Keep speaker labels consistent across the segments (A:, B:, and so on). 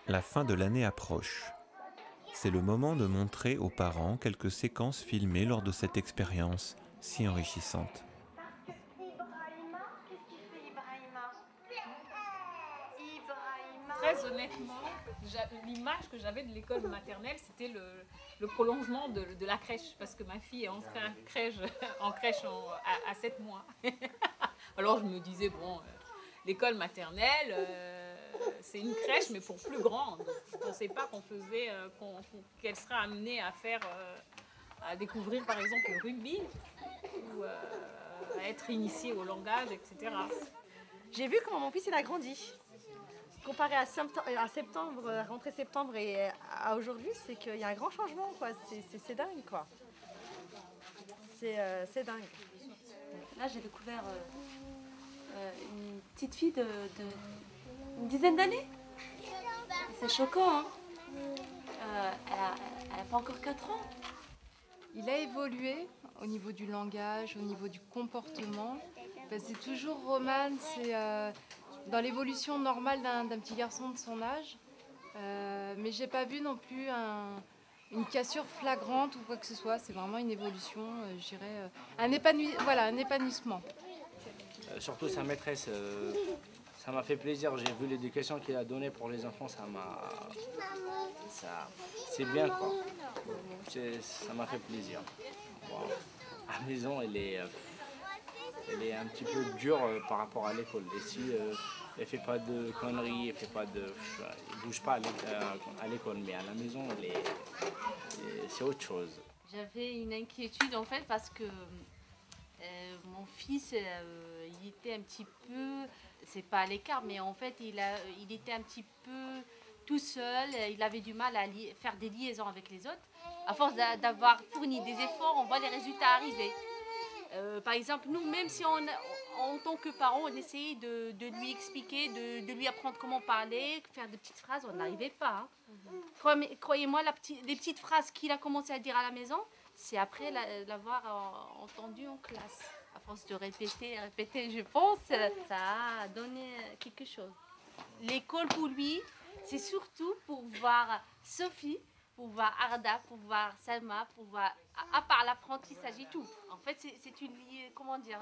A: La fin de l'année approche. C'est le moment de montrer aux parents quelques séquences filmées lors de cette expérience si enrichissante.
B: Très honnêtement, l'image que j'avais de l'école maternelle, c'était le prolongement de la crèche, parce que ma fille est entrée en crèche à 7 mois. Alors je me disais, bon, l'école maternelle, c'est une crèche, mais pour plus grande. Je ne pensais pas qu'elle sera amenée à à découvrir par exemple le rugby, ou à être initiée au langage, etc.
C: J'ai vu comment mon fils il a grandi. Comparé à septembre, rentrée septembre et à aujourd'hui, c'est qu'il y a un grand changement, quoi. C'est dingue, quoi. C'est dingue.
D: Là, j'ai découvert une petite fille une dizaine d'années. C'est choquant, hein. Elle n'a pas encore 4 ans.
E: Il a évolué au niveau du langage, au niveau du comportement. Ben, c'est toujours Roman, c'est dans l'évolution normale d'un petit garçon de son âge. Mais j'ai pas vu non plus une cassure flagrante ou quoi que ce soit. C'est vraiment une évolution, je dirais, un épanouissement.
F: Surtout sa maîtresse, ça m'a fait plaisir. J'ai vu l'éducation qu'il a donnée pour les enfants, c'est bien, quoi. Ça m'a fait plaisir. Bon, à la maison, elle est un petit peu dure par rapport à l'école. Ici, elle fait pas de conneries, elle bouge pas à l'école, mais à la maison, c'est autre chose.
D: J'avais une inquiétude en fait parce que mon fils, il était un petit peu, c'est pas à l'écart, mais en fait il était un petit peu tout seul, il avait du mal à faire des liaisons avec les autres. À force d'avoir fourni des efforts, on voit les résultats arriver. Par exemple, nous, même si en tant que parents, on essayait de lui expliquer, de lui apprendre comment parler, faire de petites phrases, on n'arrivait pas. Hein. Croyez-moi, les petites phrases qu'il a commencé à dire à la maison, c'est après l'avoir entendu en classe. À force de répéter, je pense, ça a donné quelque chose. L'école pour lui, c'est surtout pour voir Sophie, pour voir Arda, pour voir Salma, pour voir, à part l'apprentissage et tout. En fait, c'est une, comment dire,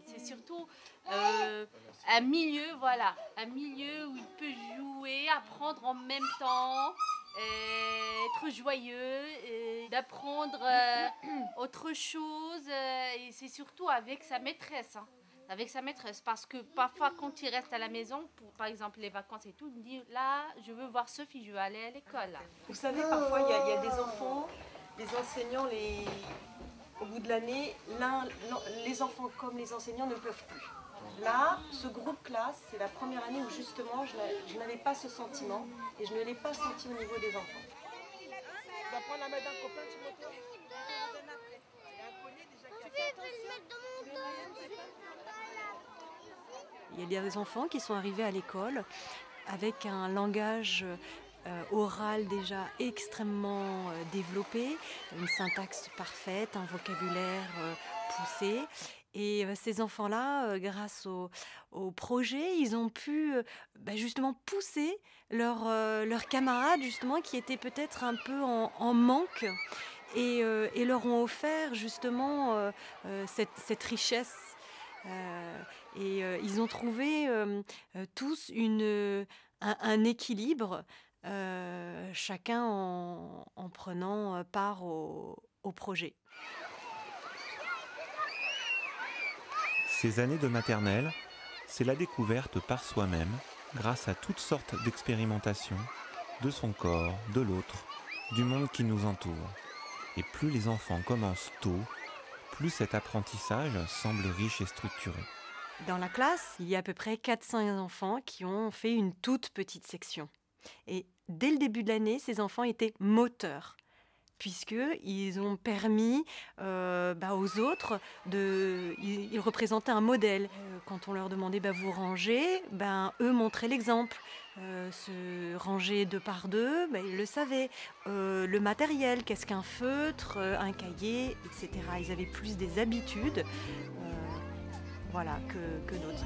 D: c'est surtout un milieu, voilà, un milieu où il peut jouer, apprendre en même temps, être joyeux, d'apprendre autre chose, et c'est surtout avec sa maîtresse. Hein. Avec sa maîtresse, parce que parfois quand il reste à la maison, pour par exemple les vacances et tout, il me dit là je veux voir Sophie, je veux aller à l'école.
C: Vous savez, parfois il y a des enfants, les enseignants, au bout de l'année, les enfants comme les enseignants ne peuvent plus. Là, ce groupe classe, c'est la première année où justement je n'avais pas ce sentiment et je ne l'ai pas senti au niveau des enfants.
G: Tu vas prendre la main d'un copain, Timothée.
H: Il y a des enfants qui sont arrivés à l'école avec un langage oral déjà extrêmement développé, une syntaxe parfaite, un vocabulaire poussé. Et ces enfants-là, grâce au projet, ils ont pu justement pousser leurs camarades justement qui étaient peut-être un peu en manque et leur ont offert justement cette richesse. Ils ont trouvé tous un équilibre, chacun en prenant part au projet.
A: Ces années de maternelle, c'est la découverte par soi-même, grâce à toutes sortes d'expérimentations, de son corps, de l'autre, du monde qui nous entoure. Et plus les enfants commencent tôt, plus cet apprentissage semble riche et structuré.
H: Dans la classe, il y a à peu près 400 enfants qui ont fait une toute petite section. Et dès le début de l'année, ces enfants étaient moteurs, puisqu'ils ont permis aux autres, ils représentaient un modèle. Quand on leur demandait vous rangez, eux montraient l'exemple. Se ranger 2 par 2, ils le savaient. Le matériel, qu'est-ce qu'un feutre, un cahier, etc. Ils avaient plus des habitudes que d'autres.